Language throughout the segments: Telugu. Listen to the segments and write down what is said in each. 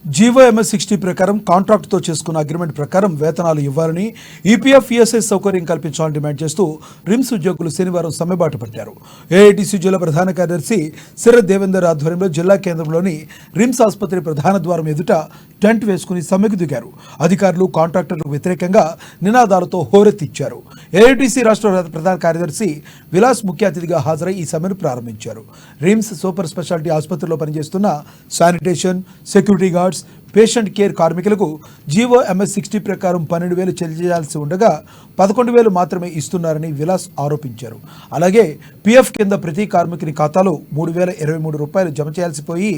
జీవోఎంఎస్-60 ప్రకారం కాంట్రాక్టుతో చేసుకున్న అగ్రిమెంట్ ప్రకారం వేతనాలు ఇవ్వాలని, ఈపీఎఫ్, ఈఎస్ఐ సౌకర్యం కల్పించాలని డిమాండ్ చేస్తూ రిమ్స్ ఉద్యోగులు శనివారం సమ్మెబాట పట్టారు. ఏఐటీసీ జిల్లా ప్రధాన కార్యదర్శి శరత్ దేవేందర్ ఆధ్వర్యంలో జిల్లా కేంద్రంలోని రిమ్స్ ఆసుపత్రి ప్రధాన ద్వారం ఎదుట టెంట్ వేసుకుని సమ్మెకు దిగారు. అధికారులు, కాంట్రాక్టర్లకు వ్యతిరేకంగా నినాదాలతో హోరెత్తిచ్చారు. ఏఐటీసీ రాష్ట్ర ప్రధాన కార్యదర్శి విలాస్ ముఖ్య అతిథిగా హాజరై ఈ సమ్మెను ప్రారంభించారు. రిమ్స్ సూపర్ స్పెషాలిటీ ఆసుపత్రిలో పనిచేస్తున్న sanitation, security guards, patient care కార్మికులకు జీవోఎంఎస్-60 ప్రకారం 12,000 చెల్లించాల్సి ఉండగా 11,000 మాత్రమే ఇస్తున్నారని విలాస్ ఆరోపించారు. అలాగే పీఎఫ్ కింద ప్రతి కార్మికుని ఖాతాలో 3,023 రూపాయలు జమ చేయాల్సిపోయి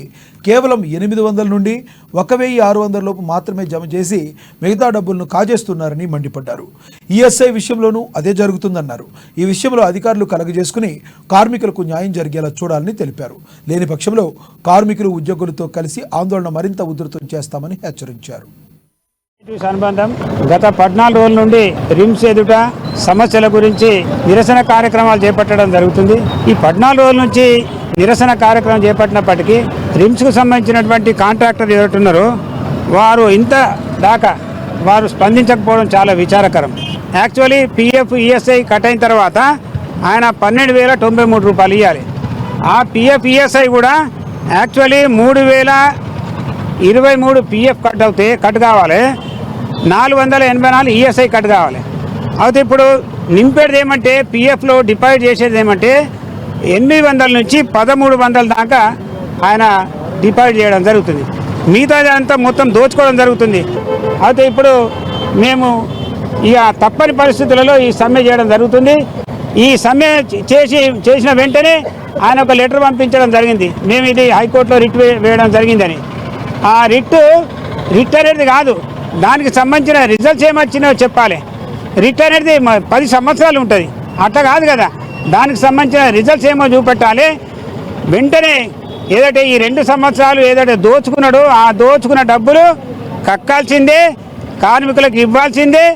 కేవలం 800 నుండి 1,600 లోపు మాత్రమే జమ చేసి మిగతా డబ్బులను కాజేస్తున్నారని మండిపడ్డారు. ఈఎస్ఐ విషయంలోనూ అదే జరుగుతుందన్నారు. ఈ విషయంలో అధికారులు కలగజేసుకుని కార్మికులకు న్యాయం జరిగేలా చూడాలని తెలిపారు. లేని పక్షంలో కార్మికులు, ఉద్యోగులతో కలిసి ఆందోళన మరింత ఉధృతం చేస్తామని హెచ్చరించారు. అనుబంధం గత 14 రోజుల నుండి రిమ్స్ ఎదుట సమస్యల గురించి నిరసన కార్యక్రమాలు చేపట్టడం జరుగుతుంది. ఈ 14 రోజుల నుంచి నిరసన కార్యక్రమం చేపట్టినప్పటికీ రిమ్స్కు సంబంధించినటువంటి కాంట్రాక్టర్ ఎవరున్నారో వారు ఇంత దాకా వారు స్పందించకపోవడం చాలా విచారకరం. యాక్చువల్లీ పీఎఫ్, ఈఎస్ఐ కట్ అయిన తర్వాత ఆయన 12,093 రూపాయలు ఇవ్వాలి. ఆ పీఎఫ్, ఈఎస్ఐ కూడా యాక్చువల్లీ 3,023 పీఎఫ్ కట్ కావాలి, 484 ఈఎస్ఐ కట్ కావాలి. అయితే ఇప్పుడు నింపేది ఏమంటే పీఎఫ్లో డిపాజిట్ చేసేది ఏమంటే 800 నుంచి 1,300 దాకా ఆయన డిపాజిట్ చేయడం జరుగుతుంది. మిగతాది అంతా మొత్తం దోచుకోవడం జరుగుతుంది. అయితే ఇప్పుడు మేము ఇక తప్పని పరిస్థితులలో ఈ సమ్మె చేయడం జరుగుతుంది. ఈ సమ్మె చేసిన వెంటనే ఆయన ఒక లెటర్ పంపించడం జరిగింది. మేము ఇది హైకోర్టులో రిట్ వేయడం జరిగిందని. ఆ రిట్ అనేది కాదు, దానికి సంబంధించిన రిజల్ట్స్ ఏమొచ్చినాయో చెప్పాలి. రిట్ అనేది 10 సంవత్సరాలు ఉంటుంది, అట్లా కాదు కదా. దానికి సంబంధించిన రిజల్ట్స్ ఏమో చూపెట్టాలి. వెంటనే ఏదైతే ఈ 2 సంవత్సరాలు ఏదైతే దోచుకున్నాడో ఆ దోచుకున్న డబ్బులు కక్కాల్సిందే, కార్మికులకు ఇవ్వాల్సిందే.